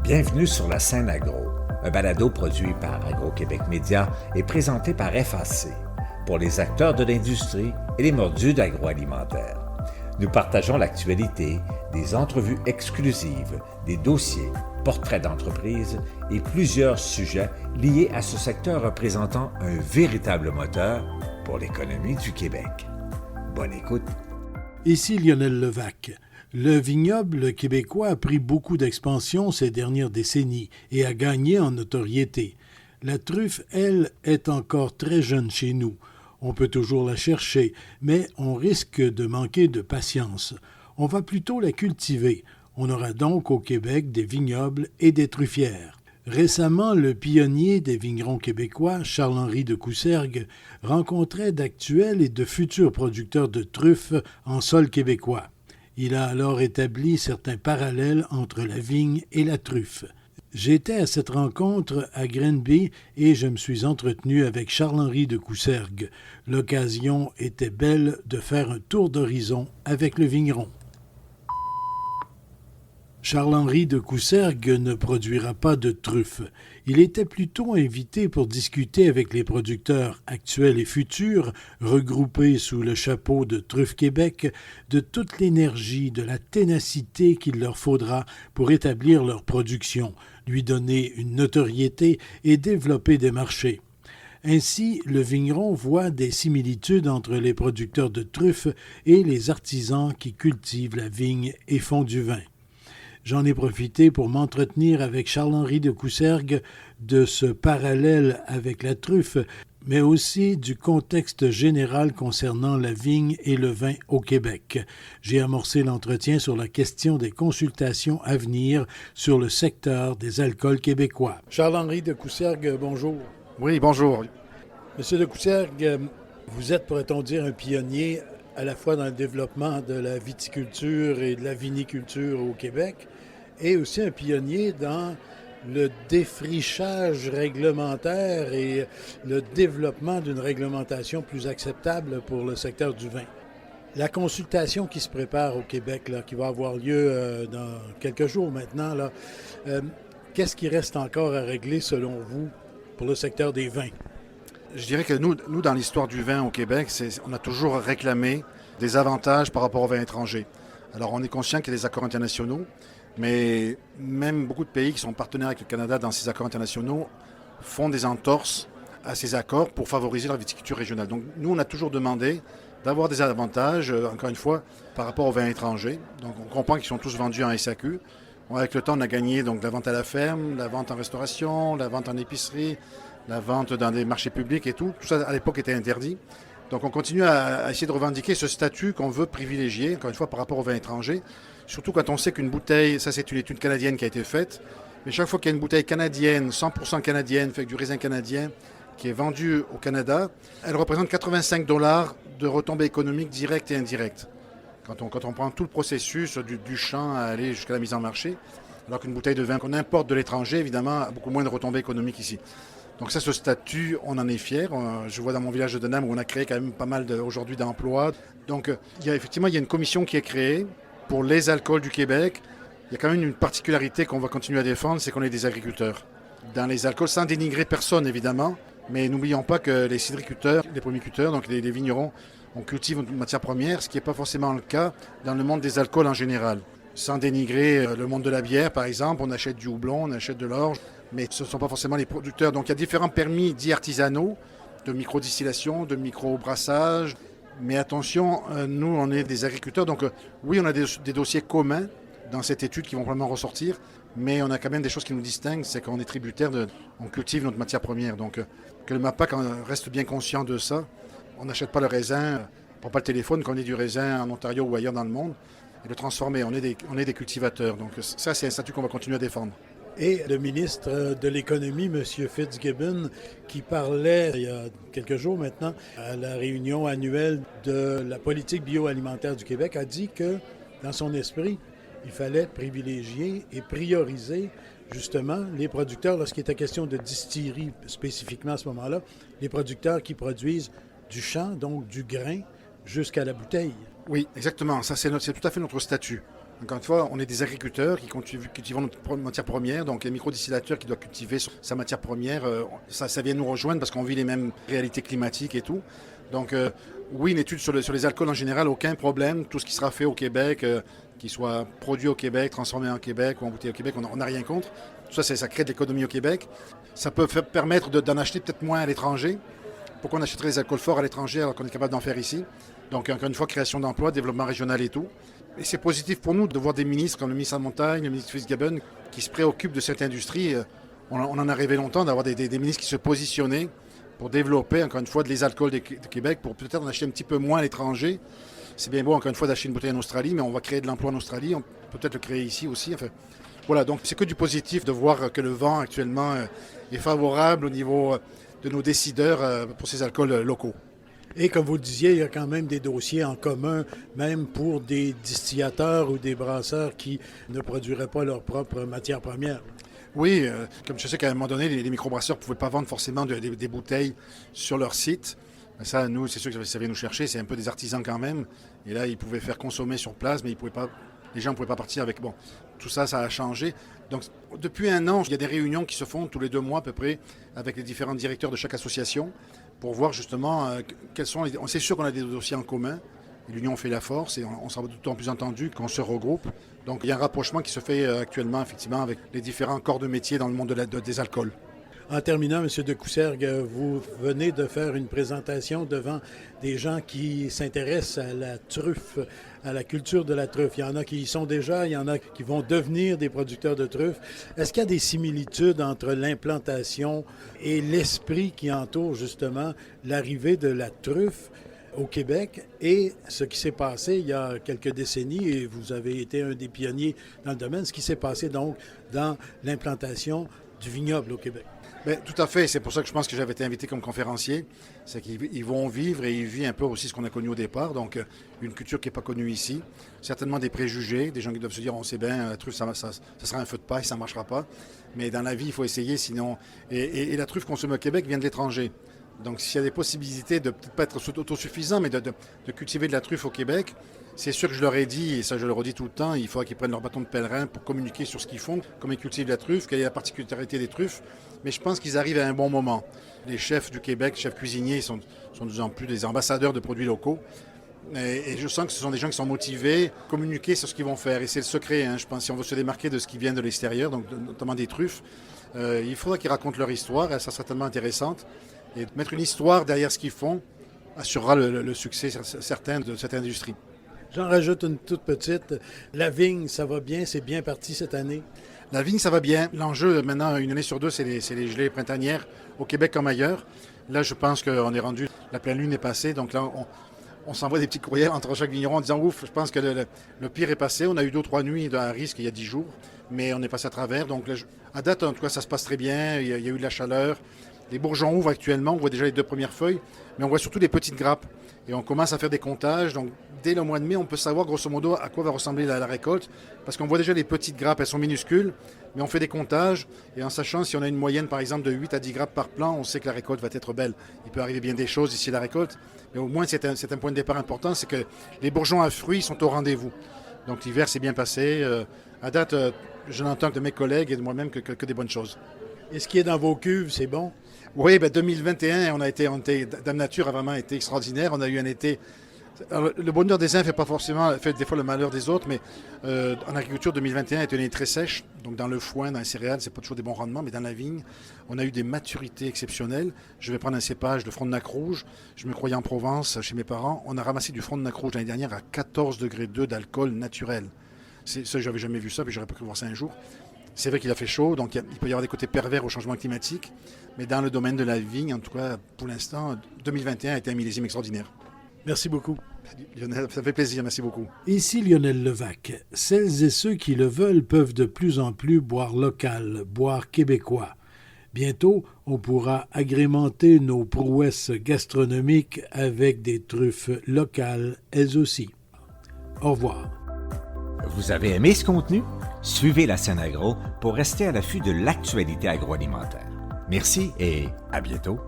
Bienvenue sur la scène agro, un balado produit par Agro-Québec Média et présenté par FAC, pour les acteurs de l'industrie et les mordus d'agroalimentaire. Nous partageons l'actualité, des entrevues exclusives, des dossiers, portraits d'entreprises et plusieurs sujets liés à ce secteur représentant un véritable moteur pour l'économie du Québec. Bonne écoute. Ici Lionel Levac. Le vignoble québécois a pris beaucoup d'expansion ces dernières décennies et a gagné en notoriété. La truffe, elle, est encore très jeune chez nous. On peut toujours la chercher, mais on risque de manquer de patience. On va plutôt la cultiver. On aura donc au Québec des vignobles et des truffières. Récemment, le pionnier des vignerons québécois, Charles-Henri de Coussergues, rencontrait d'actuels et de futurs producteurs de truffes en sol québécois. Il a alors établi certains parallèles entre la vigne et la truffe. J'étais à cette rencontre à Granby et je me suis entretenu avec Charles-Henri de Coussergues. L'occasion était belle de faire un tour d'horizon avec le vigneron. Charles-Henri de Coussergues ne produira pas de truffes. Il était plutôt invité pour discuter avec les producteurs actuels et futurs, regroupés sous le chapeau de Truffes Québec, de toute l'énergie, de la ténacité qu'il leur faudra pour établir leur production, lui donner une notoriété et développer des marchés. Ainsi, le vigneron voit des similitudes entre les producteurs de truffes et les artisans qui cultivent la vigne et font du vin. J'en ai profité pour m'entretenir avec Charles-Henri de Coussergues de ce parallèle avec la truffe, mais aussi du contexte général concernant la vigne et le vin au Québec. J'ai amorcé l'entretien sur la question des consultations à venir sur le secteur des alcools québécois. Charles-Henri de Coussergues, bonjour. Oui, bonjour. Monsieur de Coussergues, vous êtes, pourrait-on dire, un pionnier à la fois dans le développement de la viticulture et de la viniculture au Québec, et aussi un pionnier dans le défrichage réglementaire et le développement d'une réglementation plus acceptable pour le secteur du vin. La consultation qui se prépare au Québec, là, qui va avoir lieu dans quelques jours maintenant, là, qu'est-ce qui reste encore à régler selon vous pour le secteur des vins? Je dirais que nous, dans l'histoire du vin au Québec, on a toujours réclamé des avantages par rapport aux vins étrangers. Alors, on est conscient qu'il y a des accords internationaux, mais même beaucoup de pays qui sont partenaires avec le Canada dans ces accords internationaux font des entorses à ces accords pour favoriser la viticulture régionale. Donc, nous, on a toujours demandé d'avoir des avantages, encore une fois, par rapport aux vins étrangers. Donc, on comprend qu'ils sont tous vendus en SAQ. Avec le temps, on a gagné donc la vente à la ferme, la vente en restauration, la vente en épicerie, la vente dans des marchés publics et tout. Tout ça, à l'époque, était interdit. Donc, on continue à essayer de revendiquer ce statut qu'on veut privilégier, encore une fois, par rapport aux vins étrangers. Surtout quand on sait qu'une bouteille, ça c'est une étude canadienne qui a été faite, mais chaque fois qu'il y a une bouteille canadienne, 100% canadienne, fait avec du raisin canadien, qui est vendue au Canada, elle représente 85 $ de retombées économiques directes et indirectes. Quand on prend tout le processus du champ à aller jusqu'à la mise en marché, alors qu'une bouteille de vin qu'on importe de l'étranger, évidemment, a beaucoup moins de retombées économiques ici. Donc ça, ce statut, on en est fiers. Je vois dans mon village de Denham où on a créé quand même pas mal aujourd'hui d'emplois. Donc il y a une commission qui est créée pour les alcools du Québec. Il y a quand même une particularité qu'on va continuer à défendre, c'est qu'on est des agriculteurs. Dans les alcools, sans dénigrer personne évidemment, mais n'oublions pas que les cidriculteurs, les pomiculteurs, donc les vignerons, on cultive une matière première, ce qui n'est pas forcément le cas dans le monde des alcools en général. Sans dénigrer le monde de la bière, par exemple, on achète du houblon, on achète de l'orge, mais ce ne sont pas forcément les producteurs. Donc il y a différents permis dits artisanaux, de microdistillation, de microbrassage. Mais attention, nous, on est des agriculteurs, donc oui, on a des dossiers communs dans cette étude qui vont vraiment ressortir, mais on a quand même des choses qui nous distinguent, c'est qu'on est tributaire on cultive notre matière première. Donc que le MAPAC reste bien conscient de ça. On n'achète pas le raisin, on ne prend pas le téléphone quand on est du raisin en Ontario ou ailleurs dans le monde, et le transformer. On est des cultivateurs. Donc ça, c'est un statut qu'on va continuer à défendre. Et le ministre de l'Économie, M. Fitzgibbon, qui parlait il y a quelques jours maintenant à la réunion annuelle de la politique bioalimentaire du Québec, a dit que, dans son esprit, il fallait privilégier et prioriser justement les producteurs, lorsqu'il était question de distillerie spécifiquement à ce moment-là, les producteurs qui produisent du champ, donc du grain, jusqu'à la bouteille. Oui, exactement. Ça, c'est tout à fait notre statut. Encore une fois, on est des agriculteurs qui cultivons notre matière première, donc les microdistillateurs qui doivent cultiver sa matière première, ça vient nous rejoindre parce qu'on vit les mêmes réalités climatiques et tout. Donc oui, une étude sur les alcools en général, aucun problème. Tout ce qui sera fait au Québec, qui soit produit au Québec, transformé en Québec ou embouteillé au Québec, on n'a rien contre. Tout ça, ça crée de l'économie au Québec. Ça peut permettre d'en acheter peut-être moins à l'étranger. Pourquoi on achèterait les alcools forts à l'étranger alors qu'on est capable d'en faire ici? Donc encore une fois, création d'emplois, développement régional et tout. Et c'est positif pour nous de voir des ministres comme le ministre Montagne, le ministre Fitzgibbon, qui se préoccupent de cette industrie. On en a rêvé longtemps d'avoir des ministres qui se positionnaient pour développer, encore une fois, les alcools du Québec, pour peut-être en acheter un petit peu moins à l'étranger. C'est bien beau, encore une fois, d'acheter une bouteille en Australie, mais on va créer de l'emploi en Australie. On peut peut-être le créer ici aussi. Enfin, voilà, donc c'est que du positif de voir que le vent actuellement est favorable au niveau de nos décideurs pour ces alcools locaux. Et comme vous le disiez, il y a quand même des dossiers en commun, même pour des distillateurs ou des brasseurs qui ne produiraient pas leur propre matière première. Oui, comme je sais qu'à un moment donné, les microbrasseurs ne pouvaient pas vendre forcément des bouteilles sur leur site. Ça, nous, c'est sûr que ça vient nous chercher. C'est un peu des artisans quand même. Et là, ils pouvaient faire consommer sur place, mais les gens ne pouvaient pas partir avec... Bon, tout ça, ça a changé. Donc, depuis un an, il y a des réunions qui se font tous les 2 mois à peu près avec les différents directeurs de chaque association pour voir justement quels sont les... C'est sûr qu'on a des dossiers en commun. L'union fait la force et on sera d'autant plus entendu qu'on se regroupe. Donc, il y a un rapprochement qui se fait actuellement, effectivement, avec les différents corps de métier dans le monde des alcools. En terminant, M. de Coussergues, vous venez de faire une présentation devant des gens qui s'intéressent à la truffe, à la culture de la truffe. Il y en a qui y sont déjà, il y en a qui vont devenir des producteurs de truffes. Est-ce qu'il y a des similitudes entre l'implantation et l'esprit qui entoure justement l'arrivée de la truffe au Québec et ce qui s'est passé il y a quelques décennies, et vous avez été un des pionniers dans le domaine, ce qui s'est passé donc dans l'implantation du vignoble au Québec? Bien, tout à fait. C'est pour ça que je pense que j'avais été invité comme conférencier. C'est qu'ils vont vivre et ils vivent un peu aussi ce qu'on a connu au départ. Donc, une culture qui n'est pas connue ici. Certainement des préjugés, des gens qui doivent se dire, on sait bien, la truffe, ça sera un feu de paille, ça ne marchera pas. Mais dans la vie, il faut essayer, sinon... Et la truffe consommée au Québec vient de l'étranger. Donc, s'il y a des possibilités de peut-être pas être autosuffisant, mais de cultiver de la truffe au Québec, c'est sûr que je leur ai dit, et ça je leur redis tout le temps, il faudra qu'ils prennent leur bâton de pèlerin pour communiquer sur ce qu'ils font, comment ils cultivent la truffe, quelle est la particularité des truffes. Mais je pense qu'ils arrivent à un bon moment. Les chefs du Québec, chefs cuisiniers, sont de plus en plus des ambassadeurs de produits locaux. Et je sens que ce sont des gens qui sont motivés, communiquer sur ce qu'ils vont faire. Et c'est le secret, je pense, si on veut se démarquer de ce qui vient de l'extérieur, donc notamment des truffes, il faudra qu'ils racontent leur histoire, elle sera certainement intéressante. Et mettre une histoire derrière ce qu'ils font assurera le succès certain de cette industrie. J'en rajoute une toute petite. La vigne, ça va bien, c'est bien parti cette année? La vigne, ça va bien. L'enjeu, maintenant, une année sur 2, c'est les gelées printanières, au Québec comme ailleurs. Là, je pense qu'on est rendu, la pleine lune est passée, donc là, on s'envoie des petits courriels entre chaque vigneron en disant « Ouf, je pense que le pire est passé. On a eu 2 ou 3 nuits à risque il y a 10 jours, mais on est passé à travers. Donc là, à date, en tout cas, ça se passe très bien. Il y a eu de la chaleur. Les bourgeons ouvrent actuellement, on voit déjà les 2 premières feuilles, mais on voit surtout les petites grappes. Et on commence à faire des comptages. Donc, dès le mois de mai, on peut savoir grosso modo à quoi va ressembler la récolte, parce qu'on voit déjà les petites grappes, elles sont minuscules, mais on fait des comptages. Et en sachant si on a une moyenne, par exemple, de 8 à 10 grappes par plant, on sait que la récolte va être belle. Il peut arriver bien des choses ici à la récolte, mais au moins c'est un point de départ important, c'est que les bourgeons à fruits sont au rendez-vous. Donc l'hiver s'est bien passé. À date, je n'entends que de mes collègues et de moi-même que des bonnes choses. Et ce qui est dans vos cuves, c'est bon? Oui, 2021, Dame Nature a vraiment été extraordinaire. On a eu un été... Alors, le bonheur des uns fait des fois le malheur des autres, mais en agriculture, 2021 a été une année très sèche. Donc dans le foin, dans les céréales, c'est pas toujours des bons rendements, mais dans la vigne, on a eu des maturités exceptionnelles. Je vais prendre un cépage, le Frontenac rouge. Je me croyais en Provence, chez mes parents. On a ramassé du Frontenac rouge l'année dernière à 14,2 degrés d'alcool naturel. Ça, j'avais jamais vu ça, puis j'aurais pas cru voir ça un jour. C'est vrai qu'il a fait chaud, donc il peut y avoir des côtés pervers au changement climatique. Mais dans le domaine de la vigne, en tout cas, pour l'instant, 2021 a été un millésime extraordinaire. Merci beaucoup. Lionel, ça fait plaisir, merci beaucoup. Ici Lionel Levac. Celles et ceux qui le veulent peuvent de plus en plus boire local, boire québécois. Bientôt, on pourra agrémenter nos prouesses gastronomiques avec des truffes locales, elles aussi. Au revoir. Vous avez aimé ce contenu? Suivez la scène agro pour rester à l'affût de l'actualité agroalimentaire. Merci et à bientôt.